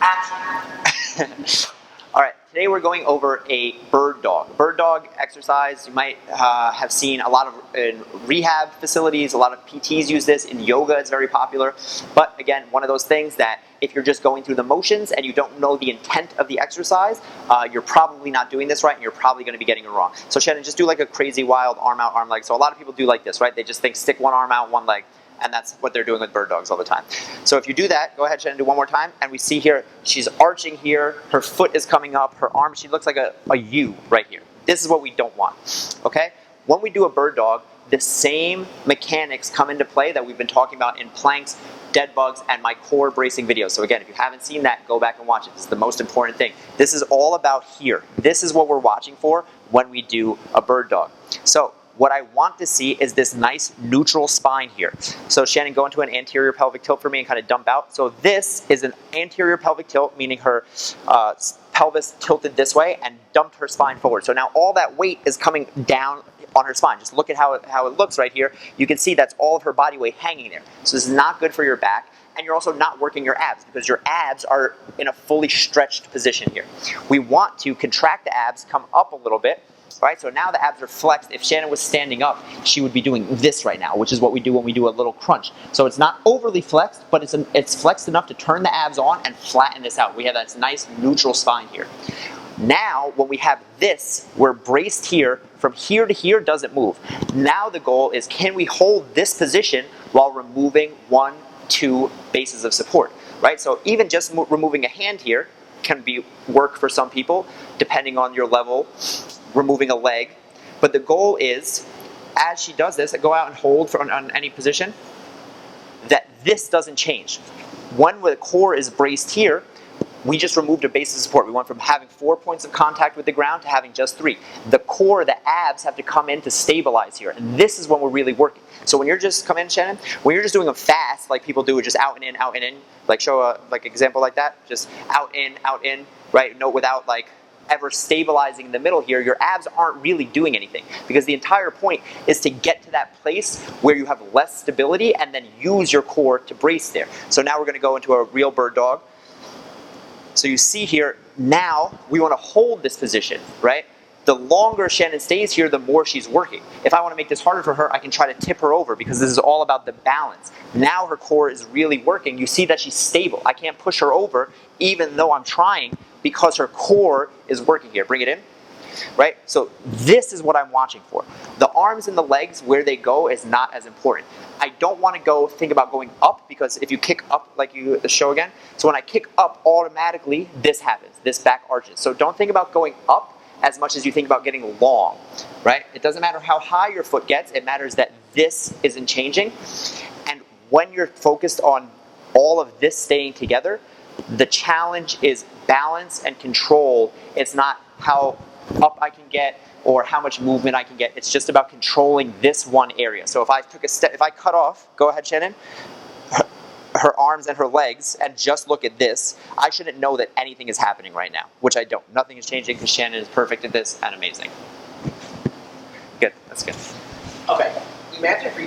Action. All right, today we're going over a bird dog. Bird dog exercise, you might have seen a lot of in rehab facilities, a lot of PTs use this. In yoga, it's very popular. But again, one of those things that if you're just going through the motions and you don't know the intent of the exercise, you're probably not doing this right and you're probably going to be getting it wrong. So Shannon, just do like a crazy wild arm out, arm leg. So a lot of people do like this, right? They just think stick one arm out, one leg. And that's what they're doing with bird dogs all the time. So if you do that, go ahead, Shannon, do one more time. And we see here, she's arching here. Her foot is coming up. Her arm, she looks like a U right here. This is what we don't want, okay? When we do a bird dog, the same mechanics come into play that we've been talking about in planks, dead bugs, and my core bracing videos. So again, if you haven't seen that, go back and watch it. This is the most important thing. This is all about here. This is what we're watching for when we do a bird dog. So what I want to see is this nice neutral spine here. So Shannon, go into an anterior pelvic tilt for me and kind of dump out. So this is an anterior pelvic tilt, meaning her pelvis tilted this way and dumped her spine forward. So now all that weight is coming down on her spine. Just look at how it looks right here. You can see that's all of her body weight hanging there. So this is not good for your back. And you're also not working your abs because your abs are in a fully stretched position here. We want to contract the abs, come up a little bit. Right, so now the abs are flexed. If Shannon was standing up, she would be doing this right now, which is what we do when we do a little crunch. So it's not overly flexed, but it's flexed enough to turn the abs on and flatten this out. We have that nice neutral spine here. Now, when we have this, we're braced here. From here to here doesn't move. Now the goal is, can we hold this position while removing 1, 2 bases of support? Right, so even just removing a hand here can be work for some people, depending on your level. Removing a leg, but the goal is, as she does this, go out and hold on any position, that this doesn't change. When the core is braced here, we just removed a base of support. We went from having 4 points of contact with the ground to having just 3. The core, the abs have to come in to stabilize here, and this is when we're really working. So when you're just, come in, Shannon, when you're just doing them fast, like people do, just out and in, like show a like example like that, just out in, right? No, without like ever stabilizing in the middle here, your abs aren't really doing anything because the entire point is to get to that place where you have less stability and then use your core to brace there. So now we're going to go into a real bird dog. So you see here, now we want to hold this position, right? The longer Shannon stays here, the more she's working. If I want to make this harder for her, I can try to tip her over because this is all about the balance. Now her core is really working. You see that she's stable. I can't push her over even though I'm trying because her core is working here. Bring it in, right? So this is what I'm watching for. The arms and the legs, where they go is not as important. I don't want to think about going up because if you kick up, like you show again, so when I kick up, automatically this happens, this back arches. So don't think about going up as much as you think about getting long, right? It doesn't matter how high your foot gets, it matters that this isn't changing. And when you're focused on all of this staying together, the challenge is balance and control. It's not how up I can get or how much movement I can get. It's just about controlling this one area. So if I took a step, if I cut off, go ahead, Shannon, her arms and her legs and just look at this, I shouldn't know that anything is happening right now, which I don't. Nothing is changing because Shannon is perfect at this and amazing. Good, that's good. Okay, imagine if